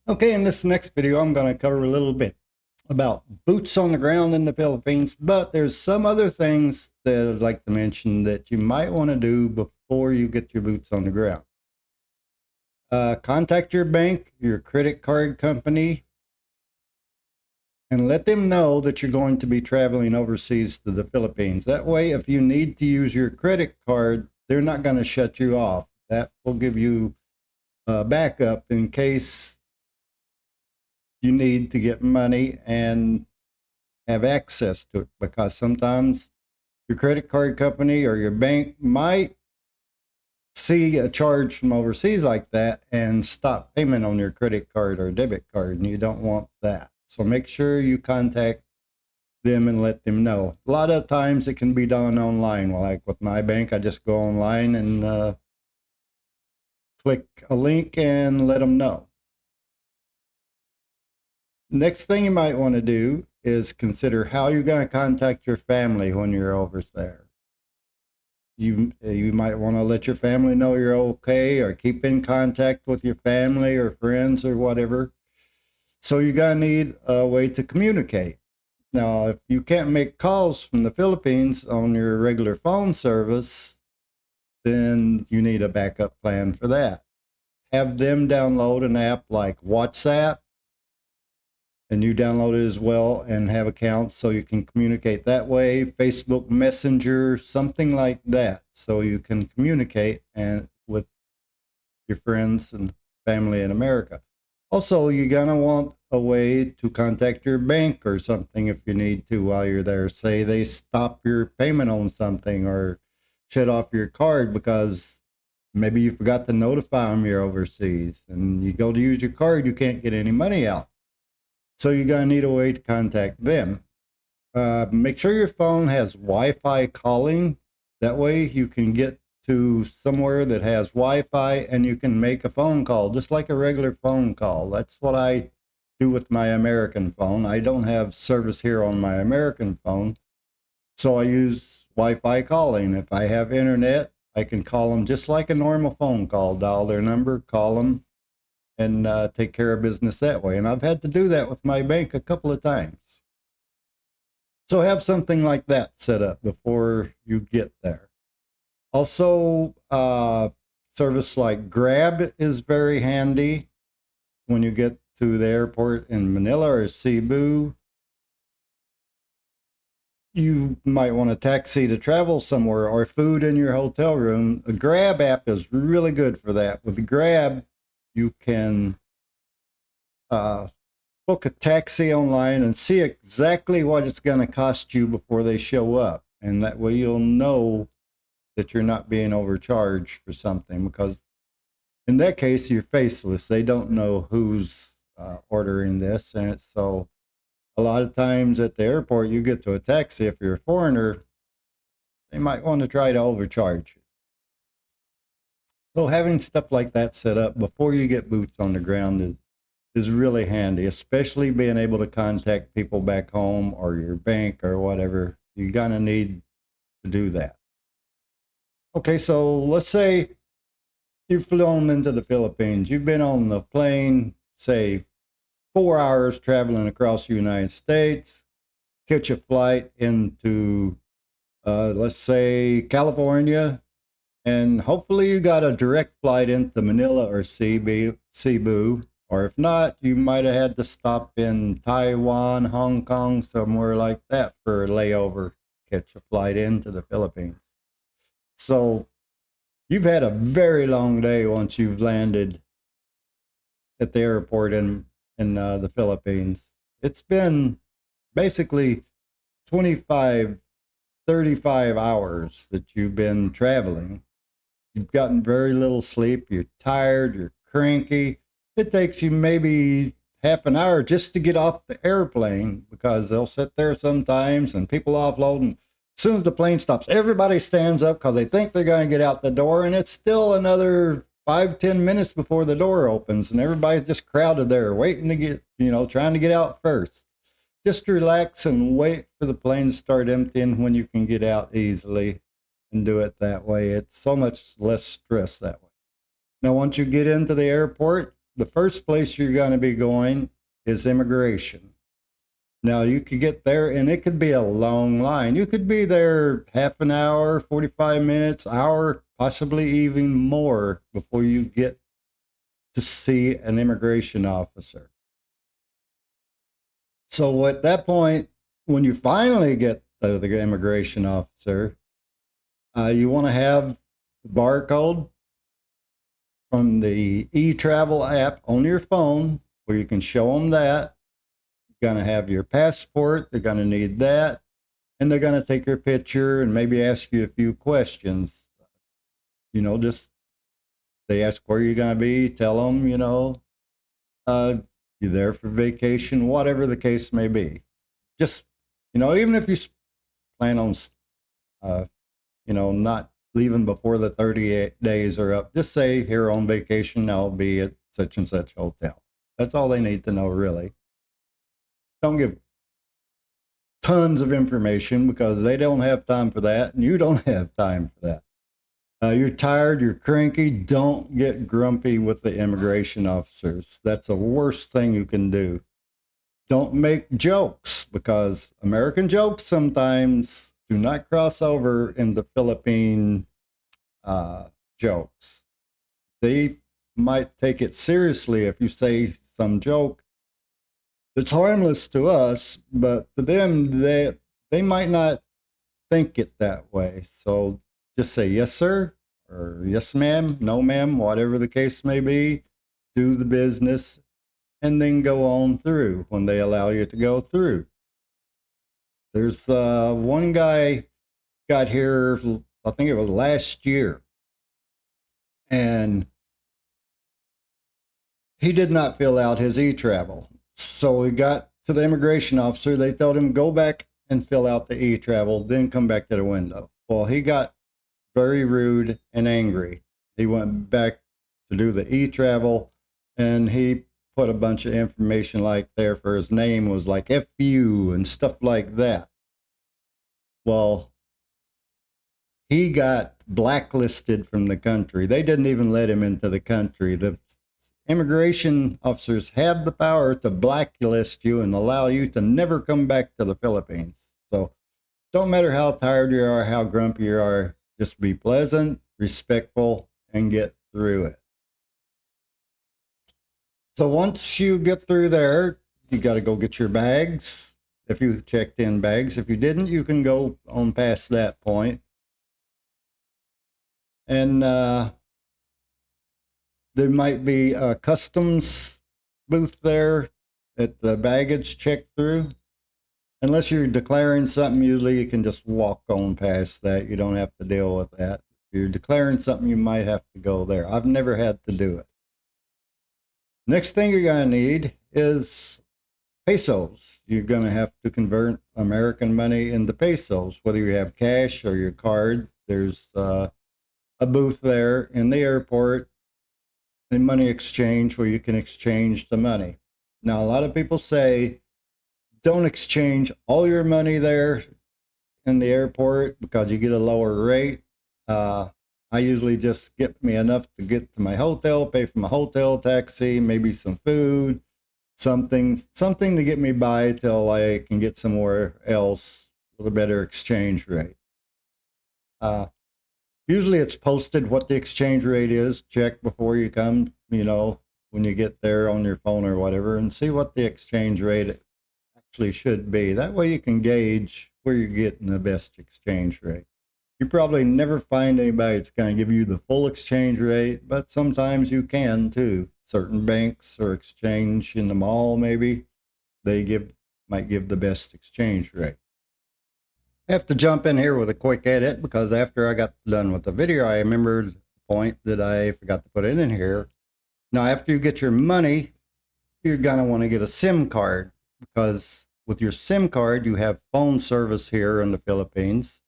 Okay, in this next video, I'm going to cover a little bit about boots on the ground in the Philippines, but there's some other things that I'd like to mention that you might want to do before you get your boots on the ground. Contact your bank, your credit card company, and let them know that you're going to be traveling overseas to the Philippines. That way, if you need to use your credit card, they're not going to shut you off. That will give you a backup in case you need to get money and have access to it, because sometimes your credit card company or your bank might see a charge from overseas like that and stop payment on your credit card or debit card, and you don't want that. So make sure you contact them and let them know. A lot of times it can be done online. Well, like with my bank, I just go online and click a link and let them know. Next thing you might want to do is consider how you're going to contact your family when you're over there. You might want to let your family know you're okay, or keep in contact with your family or friends or whatever. So you're going to need a way to communicate. Now, if you can't make calls from the Philippines on your regular phone service, then you need a backup plan for that. Have them download an app like WhatsApp, and you download it as well and have accounts so you can communicate that way. Facebook Messenger, something like that, so you can communicate and with your friends and family in America. Also, you're gonna want a way to contact your bank or something if you need to while you're there. Say they stop your payment on something or shut off your card because maybe you forgot to notify them you're overseas, and you go to use your card, you can't get any money out. So you're going to need a way to contact them. Make sure your phone has Wi-Fi calling. That way you can get to somewhere that has Wi-Fi and you can make a phone call just like a regular phone call. That's what I do with my American phone. I don't have service here on my American phone, so I use Wi-Fi calling. If I have internet, I can call them just like a normal phone call, dial their number, call them, and take care of business that way. And I've had to do that with my bank a couple of times. So have something like that set up before you get there. Also, service like Grab is very handy when you get to the airport in Manila or Cebu. You might want a taxi to travel somewhere or food in your hotel room. The Grab app is really good for that. With Grab, you can uh, book a taxi online and see exactly what it's going to cost you before they show up. And that way you'll know that you're not being overcharged for something, because in that case, you're faceless. They don't know who's ordering this. And so a lot of times at the airport, you get to a taxi, if you're a foreigner, they might want to try to overcharge you. So having stuff like that set up before you get boots on the ground is really handy, especially being able to contact people back home or your bank or whatever. You're going to need to do that. Okay, so let's say you've flown into the Philippines. You've been on the plane, say, 4 hours traveling across the United States, catch a flight into, let's say, California, and hopefully you got a direct flight into Manila or Cebu, or if not, you might have had to stop in Taiwan, Hong Kong, somewhere like that for a layover, catch a flight into the Philippines. So you've had a very long day once you've landed at the airport in the Philippines. It's been basically 25, 35 hours that you've been traveling. You've gotten very little sleep, you're tired, you're cranky. It takes you maybe half an hour just to get off the airplane, because they'll sit there sometimes and people offloading. As soon as the plane stops, everybody stands up because they think they're going to get out the door, and it's still another 5, 10 minutes before the door opens, and everybody's just crowded there waiting to get, trying to get out first. Just relax and wait for the plane to start emptying when you can get out easily and do it that way. It's so much less stress that way. Now, once you get into the airport, the first place you're going to be going is immigration. Now, you could get there and it could be a long line. You could be there half an hour, 45 minutes, hour, possibly even more before you get to see an immigration officer. So at that point, when you finally get to the immigration officer, you want to have the barcode from the e-travel app on your phone where you can show them that. You're going to have your passport. They're going to need that. And they're going to take your picture and maybe ask you a few questions. Just they ask where you're going to be, tell them, you're there for vacation, whatever the case may be. Just, even if you plan on, not leaving before the 38 days are up, just say here on vacation, I'll be at such and such hotel. That's all they need to know, really. Don't give tons of information because they don't have time for that and you don't have time for that. You're tired, you're cranky, don't get grumpy with the immigration officers. That's the worst thing you can do. Don't make jokes because American jokes sometimes do not cross over into Philippine jokes. They might take it seriously if you say some joke that's harmless to us, but to them, they might not think it that way. So just say yes, sir, or yes, ma'am, no, ma'am, whatever the case may be. Do the business and then go on through when they allow you to go through. There's one guy got here, I think it was last year, and he did not fill out his e-travel. So he got to the immigration officer. They told him, go back and fill out the e-travel, then come back to the window. Well, he got very rude and angry. He went back to do the e-travel, and he put a bunch of information like there for his name was like FU and stuff like that. Well, he got blacklisted from the country. They didn't even let him into the country. The immigration officers have the power to blacklist you and allow you to never come back to the Philippines. So don't matter how tired you are, how grumpy you are, just be pleasant, respectful, and get through it. So once you get through there, you got to go get your bags. If you checked in bags, if you didn't, you can go on past that point. And there might be a customs booth there at the baggage check through. Unless you're declaring something, usually you can just walk on past that. You don't have to deal with that. If you're declaring something, you might have to go there. I've never had to do it. Next thing you're going to need is pesos. You're going to have to convert American money into pesos, whether you have cash or your card. There's a booth there in the airport, a money exchange where you can exchange the money. Now, a lot of people say, don't exchange all your money there in the airport because you get a lower rate. I usually just get me enough to get to my hotel, pay for my hotel taxi, maybe some food, something to get me by till I can get somewhere else with a better exchange rate. Usually it's posted what the exchange rate is. Check before you come, when you get there on your phone or whatever, and see what the exchange rate actually should be. That way you can gauge where you're getting the best exchange rate. You probably never find anybody that's going to give you the full exchange rate, but sometimes you can too. Certain banks or exchange in the mall, maybe, might give the best exchange rate. I have to jump in here with a quick edit because after I got done with the video, I remembered the point that I forgot to put in here. Now, after you get your money, you're going to want to get a SIM card because with your SIM card, you have phone service here in the Philippines,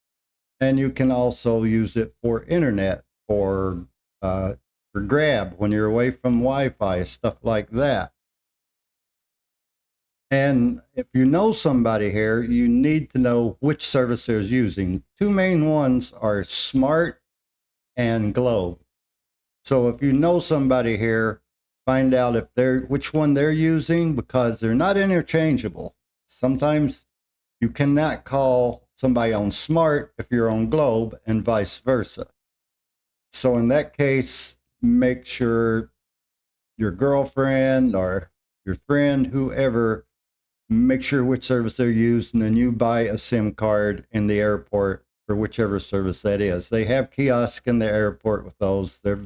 and you can also use it for internet or for Grab when you're away from Wi-Fi, stuff like that. And if you know somebody here, you need to know which service they're using. Two main ones are Smart and Globe. So if you know somebody here, find out if which one they're using, because they're not interchangeable. Sometimes you cannot call somebody on Smart if you're on Globe, and vice versa. So in that case, make sure your girlfriend or your friend, whoever, make sure which service they're using, and you buy a SIM card in the airport for whichever service that is. They have kiosks in the airport with those. They're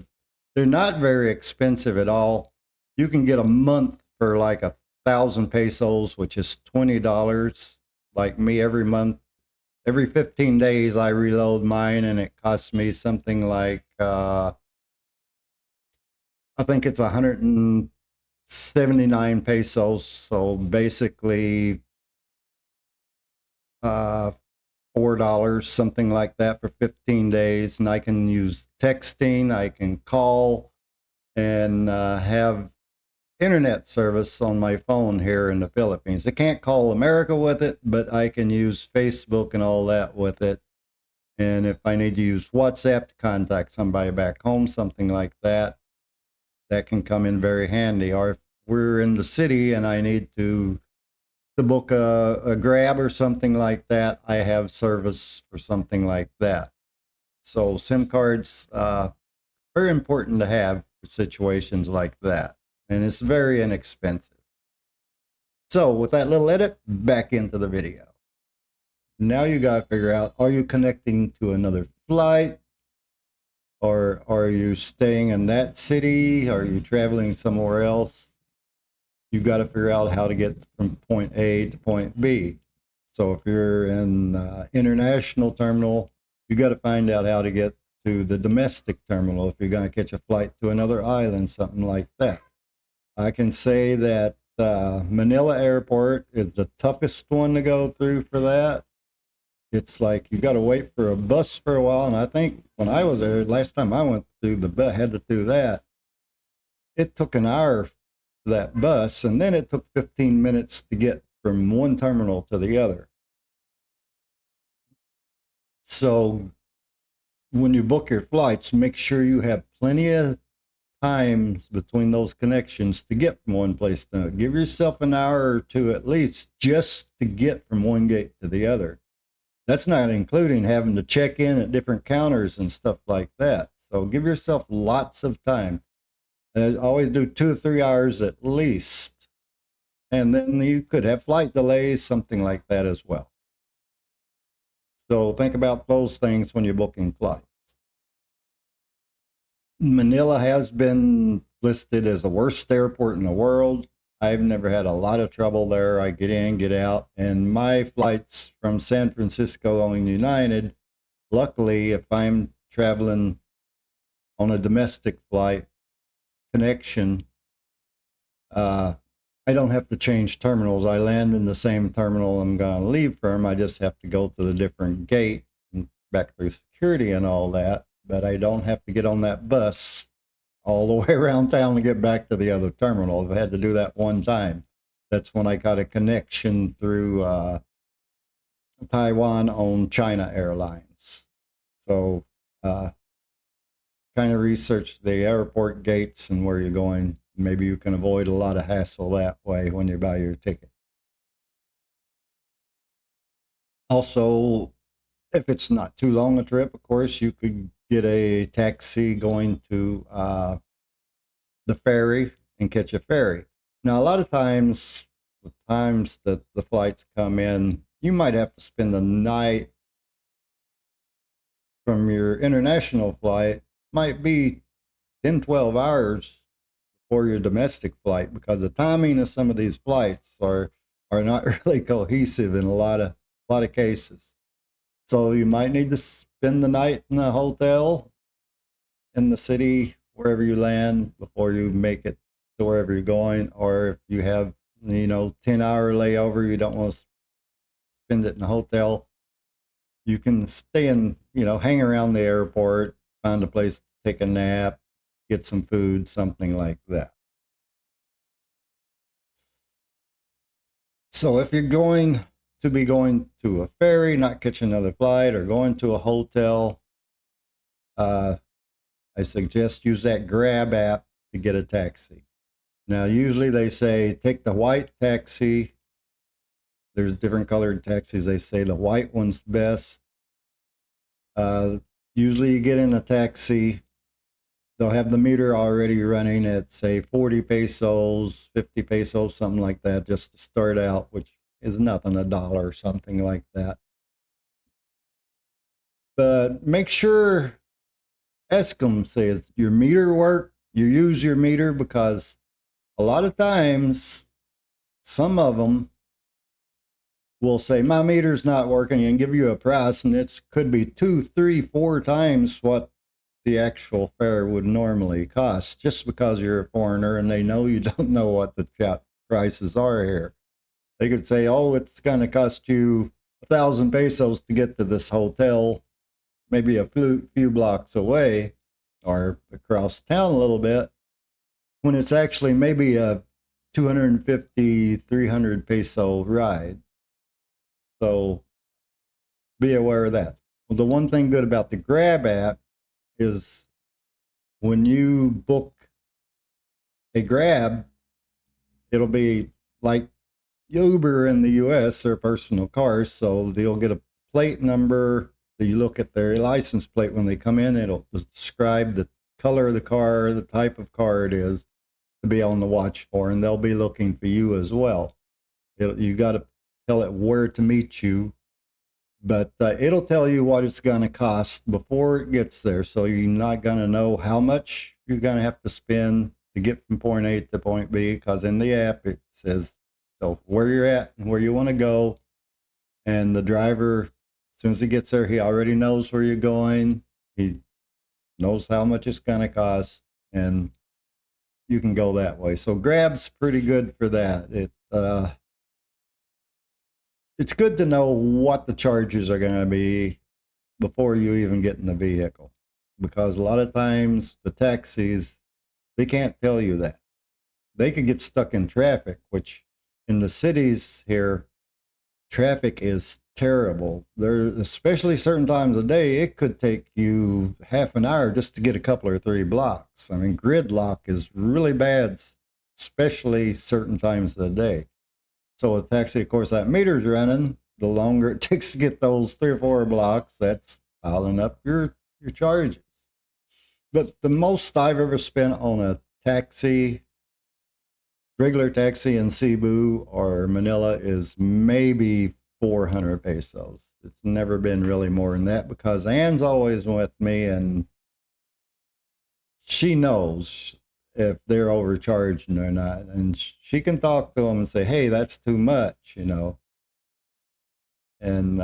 not very expensive at all. You can get a month for like 1,000 pesos, which is $20. Like me, every month, every 15 days, I reload mine, and it costs me something like I think it's 179 pesos. So basically, $4, something like that, for 15 days. And I can use texting, I can call, and have internet service on my phone here in the Philippines. I can't call America with it, but I can use Facebook and all that with it. And if I need to use WhatsApp to contact somebody back home, something like that, that can come in very handy. Or if we're in the city and I need to book a Grab or something like that, I have service for something like that. So SIM cards, very important to have for situations like that. And it's very inexpensive. So with that little edit, back into the video. Now you got to figure out, are you connecting to another flight? Or are you staying in that city? Are you traveling somewhere else? You've got to figure out how to get from point A to point B. So if you're in international terminal, you got to find out how to get to the domestic terminal if you're going to catch a flight to another island, something like that. I can say that Manila Airport is the toughest one to go through for that. It's like you got to wait for a bus for a while, and I think when I was there last time I went through had to do that, it took an hour for that bus, and then it took 15 minutes to get from one terminal to the other. So when you book your flights, make sure you have plenty of times between those connections to get from one place to another. Give yourself an hour or two at least just to get from one gate to the other. That's not including having to check in at different counters and stuff like that. So give yourself lots of time. Always do 2 or 3 hours at least. And then you could have flight delays, something like that as well. So think about those things when you're booking flights. Manila has been listed as the worst airport in the world. I've never had a lot of trouble there. I get in, get out, and my flights from San Francisco on United, luckily, if I'm traveling on a domestic flight connection, I don't have to change terminals. I land in the same terminal I'm going to leave from. I just have to go to the different gate and back through security and all that. But I don't have to get on that bus all the way around town to get back to the other terminal. I've had to do that one time. That's when I got a connection through Taiwan on China Airlines. So kind of research the airport gates and where you're going. Maybe you can avoid a lot of hassle that way when you buy your ticket. Also, if it's not too long a trip, of course, you could get a taxi going to the ferry and catch a ferry. Now, a lot of times, the times that the flights come in, you might have to spend the night from your international flight, might be 10, 12 hours for your domestic flight, because the timing of some of these flights are not really cohesive in a lot of cases. So you might need to spend the night in a hotel in the city wherever you land before you make it to wherever you're going. Or if you have 10-hour layover, you don't want to spend it in a hotel, you can stay in, hang around the airport, find a place to take a nap, get some food, something like that. So if you're going to a ferry, not catch another flight, or going to a hotel, I suggest use that Grab app to get a taxi. Now, usually they say take the white taxi. There's different colored taxis. They say the white one's best. Uh, Usually, you get in a taxi, they'll have the meter already running at, say, 40 pesos, 50 pesos, something like that, just to start out, which is nothing, a dollar or something like that. But make sure, ask them, says your meter work, you use your meter, because a lot of times, some of them will say, my meter's not working, and give you a price, and it could be 2, 3, 4 times what the actual fare would normally cost, just because you're a foreigner and they know you don't know what the prices are here. They could say, oh, it's going to cost you 1,000 pesos to get to this hotel, maybe a few blocks away or across town a little bit, when it's actually maybe a 250, 300 peso ride. So be aware of that. Well, the one thing good about the Grab app is when you book a Grab, it'll be like Uber in the US or personal cars. So they'll get a plate number. You look at their license plate when they come in, it'll describe the color of the car, the type of car it is to be on the watch for, and they'll be looking for you as well. You got to tell it where to meet you, but it'll tell you what it's going to cost before it gets there. So you're not going to know how much you're going to have to spend to get from point A to point B, because in the app it says so where you're at and where you want to go. And the driver, as soon as he gets there, he already knows where you're going. He knows how much it's going to cost, and you can go that way. So Grab's pretty good for that. It's good to know what the charges are going to be before you even get in the vehicle, because a lot of times the taxis, they can't tell you that. They could get stuck in traffic, which in the cities here, traffic is terrible. There, especially certain times of day, it could take you half an hour just to get a couple or 3 blocks. I mean, gridlock is really bad, especially certain times of the day. So a taxi, of course, that meter's running, the longer it takes to get those 3 or 4 blocks, that's piling up your charges. But the most I've ever spent on a taxi, regular taxi in Cebu or Manila, is maybe 400 pesos. It's never been really more than that, because Anne's always with me and she knows if they're overcharging or not. And she can talk to them and say, hey, that's too much, you know. And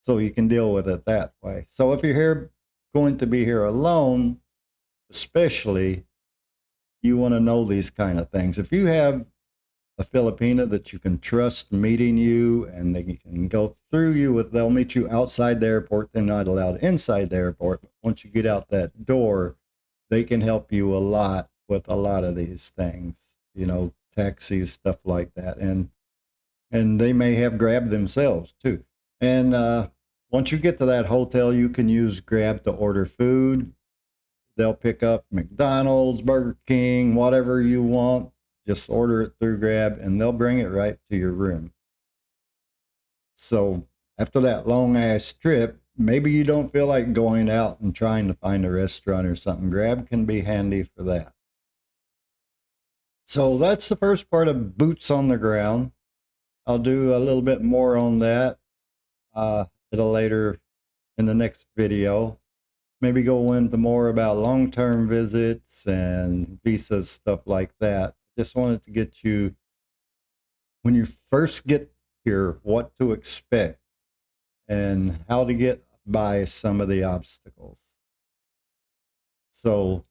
so you can deal with it that way. So if you're here, going to be here alone, especially, you want to know these kind of things. If you have a Filipina that you can trust meeting you, and they can go through you with, they'll meet you outside the airport. They're not allowed inside the airport. But once you get out that door, they can help you a lot with a lot of these things, you know, taxis, stuff like that. And they may have Grab themselves too. And once you get to that hotel, you can use Grab to order food. They'll pick up McDonald's, Burger King, whatever you want. Just order it through Grab, and they'll bring it right to your room. So after that long ass trip, maybe you don't feel like going out and trying to find a restaurant or something. Grab can be handy for that. So that's the first part of boots on the ground. I'll do a little bit more on that at a later, in the next video. Maybe go into more about long-term visits and visas, stuff like that. Just wanted to get you, when you first get here, what to expect and how to get by some of the obstacles. So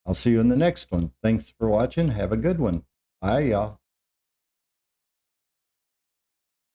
I'll see you in the next one. Thanks for watching. Have a good one. Bye, y'all.